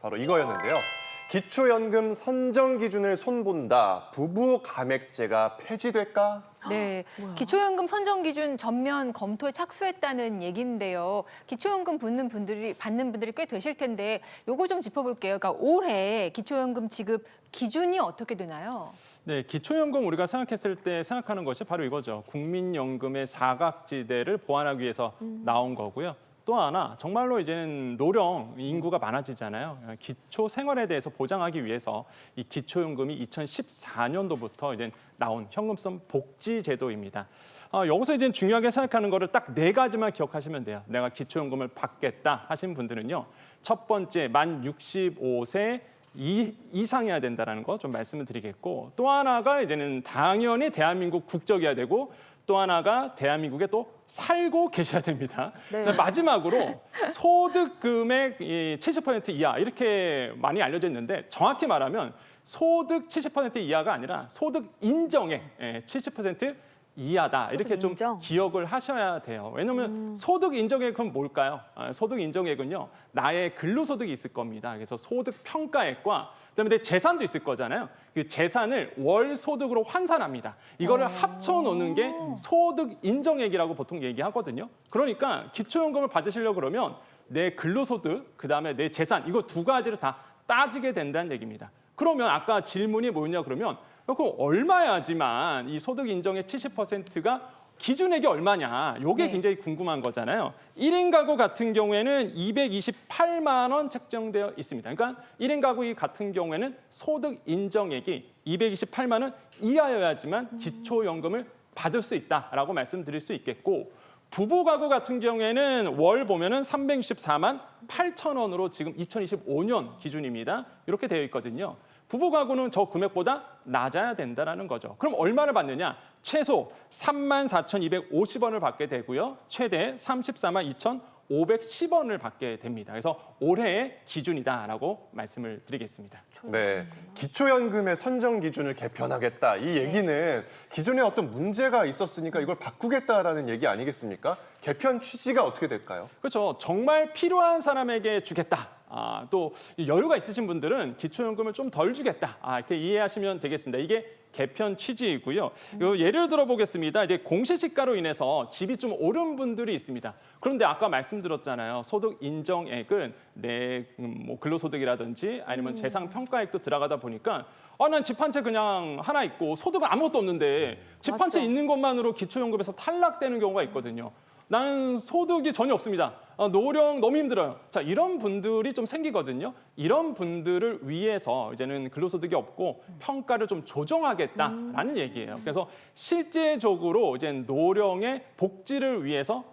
바로 이거였는데요. 기초연금 선정 기준을 손본다. 부부 감액제가 폐지될까? 네, 기초연금 선정 기준 전면 검토에 착수했다는 얘기인데요. 기초연금 받는 분들이 꽤 되실 텐데 요거 좀 짚어볼게요. 그러니까 올해 기초연금 지급 기준이 어떻게 되나요? 네, 기초연금 우리가 생각했을 때 생각하는 것이 바로 이거죠. 국민연금의 사각지대를 보완하기 위해서 나온 거고요. 또 하나 정말로 이제는 노령 인구가 많아지잖아요. 기초 생활에 대해서 보장하기 위해서 이 기초연금이 2014년도부터 이제 나온 현금성 복지 제도입니다. 여기서 이제 중요하게 생각하는 거를 딱 4가지만 기억하시면 돼요. 내가 기초연금을 받겠다 하신 분들은요. 첫 번째, 만 65세 이상이어야 된다는 거 좀 말씀을 드리겠고, 또 하나가 이제는 당연히 대한민국 국적이어야 되고, 또 하나가 대한민국에 또 살고 계셔야 됩니다. 네. 마지막으로 소득 금액 70% 이하 이렇게 많이 알려져 있는데 정확히 말하면 소득 70% 이하가 아니라 소득 인정액 70% 이하다 이렇게 좀 인정? 기억을 하셔야 돼요. 왜냐하면 소득 인정액은 뭘까요? 소득 인정액은요 나의 근로소득이 있을 겁니다. 그래서 소득 평가액과 그다음에 내 재산도 있을 거잖아요. 그 재산을 월 소득으로 환산합니다. 이거를 합쳐 놓는 게 소득 인정액이라고 보통 얘기하거든요. 그러니까 기초연금을 받으시려고 그러면 내 근로소득, 그다음에 내 재산 이거 2가지를 다 따지게 된다는 얘기입니다. 그러면 아까 질문이 뭐였냐 그러면 그럼 얼마야지만 이 소득 인정의 70%가 기준액이 얼마냐? 이게 네. 굉장히 궁금한 거잖아요. 1인 가구 같은 경우에는 228만 원 책정되어 있습니다. 그러니까 1인 가구 같은 경우에는 소득 인정액이 228만 원 이하여야지만 기초연금을 받을 수 있다라고 말씀드릴 수 있겠고, 부부 가구 같은 경우에는 월 보면은 364만 8천 원으로 지금 2025년 기준입니다. 이렇게 되어 있거든요. 부부 가구는 저 금액보다 낮아야 된다는 거죠. 그럼 얼마를 받느냐? 최소 34,250원을 받게 되고요. 최대 34만 2,510원을 받게 됩니다. 그래서 올해의 기준이다라고 말씀을 드리겠습니다. 네, 기초연금의 선정 기준을 개편하겠다. 이 얘기는 기존에 어떤 문제가 있었으니까 이걸 바꾸겠다라는 얘기 아니겠습니까? 개편 취지가 어떻게 될까요? 그렇죠. 정말 필요한 사람에게 주겠다. 또 여유가 있으신 분들은 기초연금을 좀 덜 주겠다. 이렇게 이해하시면 되겠습니다. 이게 개편 취지이고요. 예를 들어 보겠습니다. 이제 공시지가로 인해서 집이 좀 오른 분들이 있습니다. 그런데 아까 말씀드렸잖아요. 소득 인정액은 내 뭐 근로소득이라든지 아니면 재산 평가액도 들어가다 보니까 난 집 한 채 그냥 하나 있고 소득은 아무것도 없는데 집 한 채 있는 것만으로 기초연금에서 탈락되는 경우가 있거든요. 나는 소득이 전혀 없습니다. 노령 너무 힘들어요. 자, 이런 분들이 좀 생기거든요. 이런 분들을 위해서 이제는 근로소득이 없고 평가를 좀 조정하겠다라는 얘기예요. 그래서 실제적으로 이제 노령의 복지를 위해서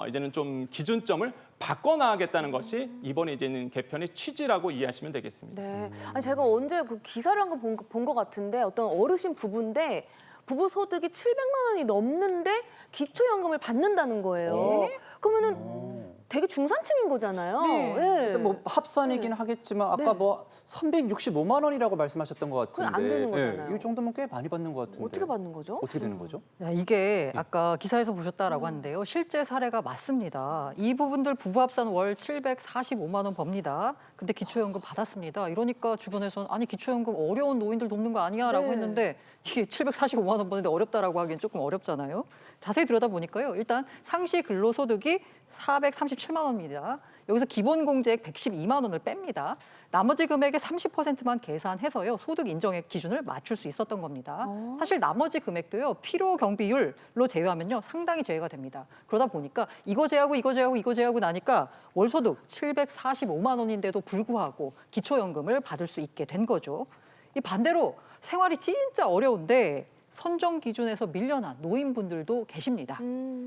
이제는 좀 기준점을 바꿔나가겠다는 것이 이번에 이제는 개편의 취지라고 이해하시면 되겠습니다. 네. 아니 제가 언제 그 기사를 한 거 본 것 같은데 어떤 어르신 부부인데 부부 소득이 700만 원이 넘는데 기초연금을 받는다는 거예요. 그러면은 되게 중산층인 거잖아요. 네. 예. 뭐 합산이긴 하겠지만 아까 네. 뭐 365만 원이라고 말씀하셨던 것 같은데 그건 안 되는 거잖아요. 이 정도면 꽤 많이 받는 것 같은데 어떻게 받는 거죠? 어떻게 되는 거죠? 야, 이게 아까 기사에서 보셨다라고 하는데요. 실제 사례가 맞습니다. 이 부분들 부부 합산 월 745만 원 법니다. 근데 기초연금 받았습니다. 이러니까 주변에서는 아니 기초연금 어려운 노인들 돕는 거 아니야라고 네. 했는데 이게 745만 원 버는데 어렵다라고 하기엔 조금 어렵잖아요. 자세히 들여다보니까요. 일단 상시 근로소득이 437만 원입니다. 여기서 기본공제액 112만 원을 뺍니다. 나머지 금액의 30%만 계산해서요. 소득 인정액 기준을 맞출 수 있었던 겁니다. 사실 나머지 금액도요. 필요 경비율로 제외하면요. 상당히 제외가 됩니다. 그러다 보니까 이거 제하고 이거 제하고 이거 제하고 나니까 월 소득 745만 원인데도 불구하고 기초연금을 받을 수 있게 된 거죠. 이 반대로 생활이 진짜 어려운데 선정 기준에서 밀려난 노인분들도 계십니다.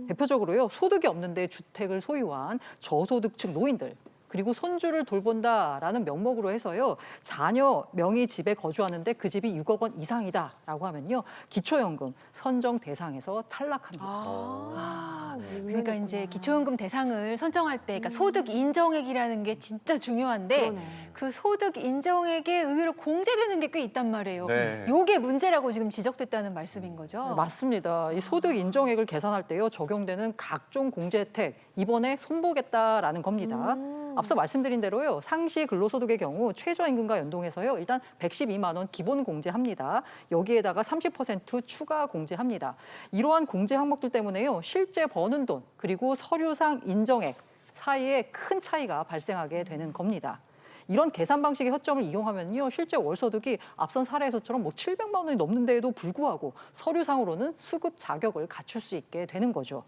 대표적으로요. 소득이 없는데 주택을 소유한 저소득층 노인들 그리고 손주를 돌본다라는 명목으로 해서요. 자녀 명의 집에 거주하는데 그 집이 6억 원 이상이다라고 하면요. 기초연금 선정 대상에서 탈락합니다. 그러니까 이제 기초연금 대상을 선정할 때 그러니까 소득 인정액이라는 게 진짜 중요한데 그러네. 그 소득 인정액에 의외로 공제되는 게 꽤 있단 말이에요. 네. 요게 문제라고 지금 지적됐다는 말씀인 거죠. 네, 맞습니다. 이 소득 인정액을 계산할 때요 적용되는 각종 공제 혜택 이번에 손보겠다라는 겁니다. 앞서 말씀드린 대로요. 상시 근로소득의 경우 최저임금과 연동해서요. 일단 112만 원 기본 공제합니다. 여기에다가 30% 추가 공제합니다. 이러한 공제 항목들 때문에요. 실제 버는 돈 그리고 서류상 인정액 사이에 큰 차이가 발생하게 되는 겁니다. 이런 계산 방식의 허점을 이용하면요, 실제 월소득이 앞선 사례에서처럼 뭐 700만 원이 넘는 데에도 불구하고 서류상으로는 수급 자격을 갖출 수 있게 되는 거죠.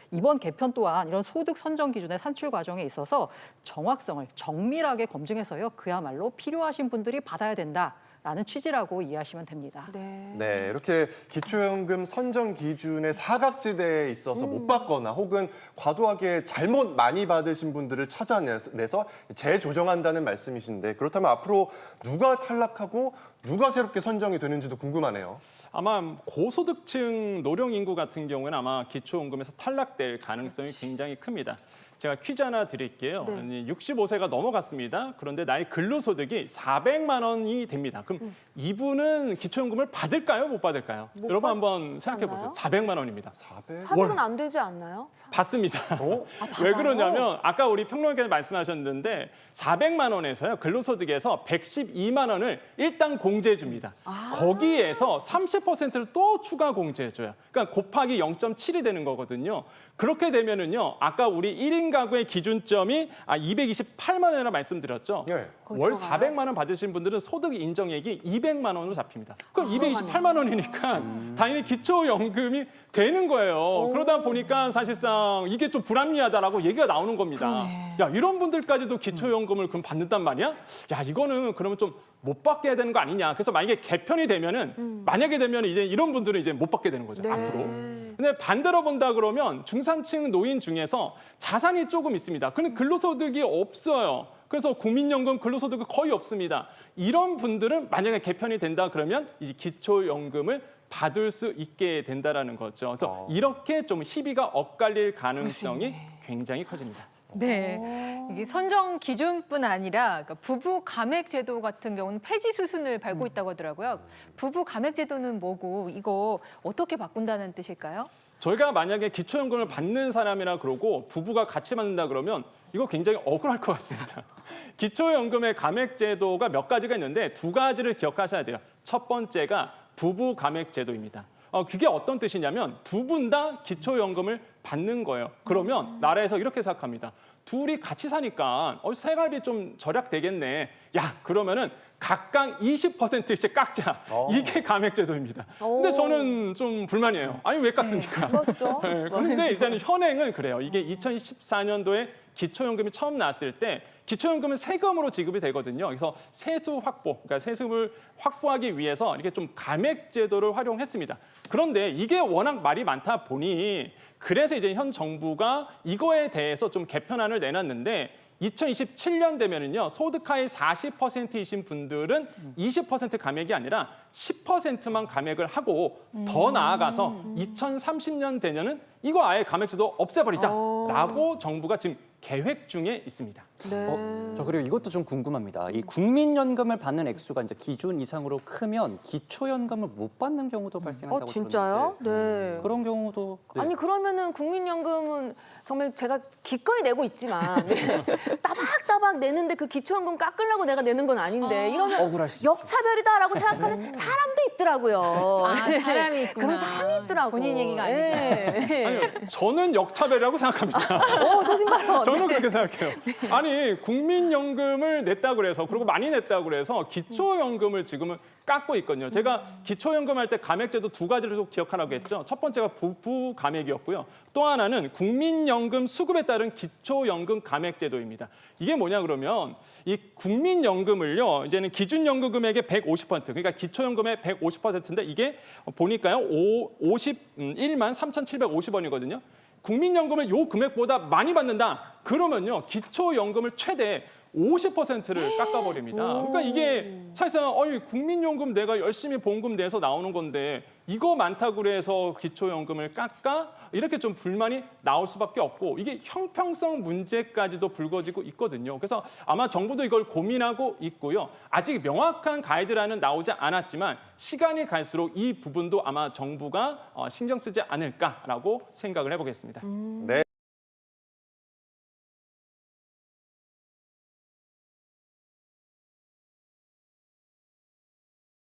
이번 개편 또한 이런 소득 선정 기준의 산출 과정에 있어서 정확성을 정밀하게 검증해서요, 그야말로 필요하신 분들이 받아야 된다라는 취지라고 이해하시면 됩니다. 네, 이렇게 기초연금 선정 기준의 사각지대에 있어서 못 받거나 혹은 과도하게 잘못 많이 받으신 분들을 찾아내서 재조정한다는 말씀이신데 그렇다면 앞으로 누가 탈락하고 누가 새롭게 선정이 되는지도 궁금하네요. 아마 고소득층 노령 인구 같은 경우는 아마 기초연금에서 탈락될 가능성이 굉장히 큽니다. 제가 퀴즈 하나 드릴게요. 65세가 넘어갔습니다. 그런데 나의 근로소득이 400만 원이 됩니다. 그럼 이분은 기초연금을 받을까요? 못 받을까요? 여러분 한번 생각해 보세요. 400만 원입니다. 400은 안 되지 않나요? 받습니다. 왜 그러냐면 아까 우리 평론가께서 말씀하셨는데 400만 원에서요. 근로소득에서 112만 원을 일단 공제해 줍니다. 거기에서 30%를 또 추가 공제해 줘요. 그러니까 곱하기 0.7이 되는 거거든요. 그렇게 되면은요. 아까 우리 1인 가구의 기준점이 228만 원이라고 말씀드렸죠. 네. 월 400만 원 받으신 분들은 소득 인정액이 200만 원으로 잡힙니다. 그럼 228만 원이니까 당연히 기초연금이 되는 거예요. 그러다 보니까 사실상 이게 좀 불합리하다라고 얘기가 나오는 겁니다. 야, 이런 분들까지도 기초연금을 그럼 받는단 말이야? 야, 이거는 그러면 좀 못 받게 해야 되는 거 아니냐. 그래서 만약에 개편이 되면은 만약에 되면 이제 이런 분들은 이제 못 받게 되는 거죠. 앞으로. 근데 반대로 본다 그러면 중산층 노인 중에서 자산이 조금 있습니다. 근데 근로소득이 없어요. 그래서 국민연금 근로소득이 거의 없습니다. 이런 분들은 만약에 개편이 된다 그러면 이제 기초연금을 받을 수 있게 된다라는 거죠. 그래서 이렇게 좀 희비가 엇갈릴 가능성이 굉장히 커집니다. 네, 이게 선정 기준뿐 아니라 그러니까 부부 감액 제도 같은 경우는 폐지 수순을 밟고 있다고 하더라고요. 부부 감액 제도는 뭐고 이거 어떻게 바꾼다는 뜻일까요? 저희가 만약에 기초연금을 받는 사람이라 그러고 부부가 같이 받는다 그러면 이거 굉장히 억울할 것 같습니다. 기초연금의 감액 제도가 몇 가지가 있는데 두 가지를 기억하셔야 돼요. 첫 번째가 부부 감액 제도입니다. 그게 어떤 뜻이냐면 두 분 다 기초연금을 받는 거예요. 그러면 나라에서 이렇게 생각합니다. 둘이 같이 사니까 생활비 좀 절약되겠네. 야, 그러면은 각각 20%씩 깎자. 이게 감액제도입니다. 근데 저는 좀 불만이에요. 아니, 왜 깎습니까? 그렇죠. 그런데 일단 현행은 그래요. 이게 2014년도에 기초연금이 처음 나왔을 때 기초연금은 세금으로 지급이 되거든요. 그래서 세수 확보, 그러니까 세금을 확보하기 위해서 이렇게 좀 감액 제도를 활용했습니다. 그런데 이게 워낙 말이 많다 보니 그래서 이제 현 정부가 이거에 대해서 좀 개편안을 내놨는데 2027년 되면은요 소득하위 40%이신 분들은 20% 감액이 아니라 10%만 감액을 하고 더 나아가서 2030년 되면은 이거 아예 감액제도 없애버리자라고 정부가 지금 계획 중에 있습니다. 저 그리고 이것도 좀 궁금합니다. 이 국민연금을 받는 액수가 이제 기준 이상으로 크면 기초연금을 못 받는 경우도 발생한다고 진짜요? 들었는데 네. 그런 경우도 아니 그러면은 국민연금은 정말 제가 기꺼이 내고 있지만 따박따박 내는데 그 기초연금 깎으려고 내가 내는 건 아닌데 이러면 억울하시죠. 역차별이다라고 생각하는 사람도 있더라고요. 아, 사람이 있구나. 그런 사람이 있더라고. 본인 얘기가 아니라. 아니요, 저는 역차별이라고 생각합니다. 소신발언. 저는 그렇게 생각해요. 아니 국민연금을 냈다고 그래서 그리고 많이 냈다고 그래서 기초연금을 지금은 깎고 있거든요. 제가 기초연금 할 때 감액제도 두 가지를 좀 기억하라고 했죠. 첫 번째가 부부 감액이었고요. 또 하나는 국민연금 수급에 따른 기초연금 감액제도입니다. 이게 뭐냐 그러면 이 국민연금을요. 이제는 기준연금 금액의 150% 그러니까 기초연금의 150%인데 이게 보니까요. 51만 3,750원이거든요. 국민연금을 요 금액보다 많이 받는다. 그러면요. 기초연금을 최대 50%를 깎아버립니다. 그러니까 이게 사실상 국민연금 내가 열심히 보험금 내서 나오는 건데 이거 많다고 그래서 기초연금을 깎아? 이렇게 좀 불만이 나올 수밖에 없고 이게 형평성 문제까지도 불거지고 있거든요. 그래서 아마 정부도 이걸 고민하고 있고요. 아직 명확한 가이드라인은 나오지 않았지만 시간이 갈수록 이 부분도 아마 정부가 신경 쓰지 않을까라고 생각을 해보겠습니다. 네.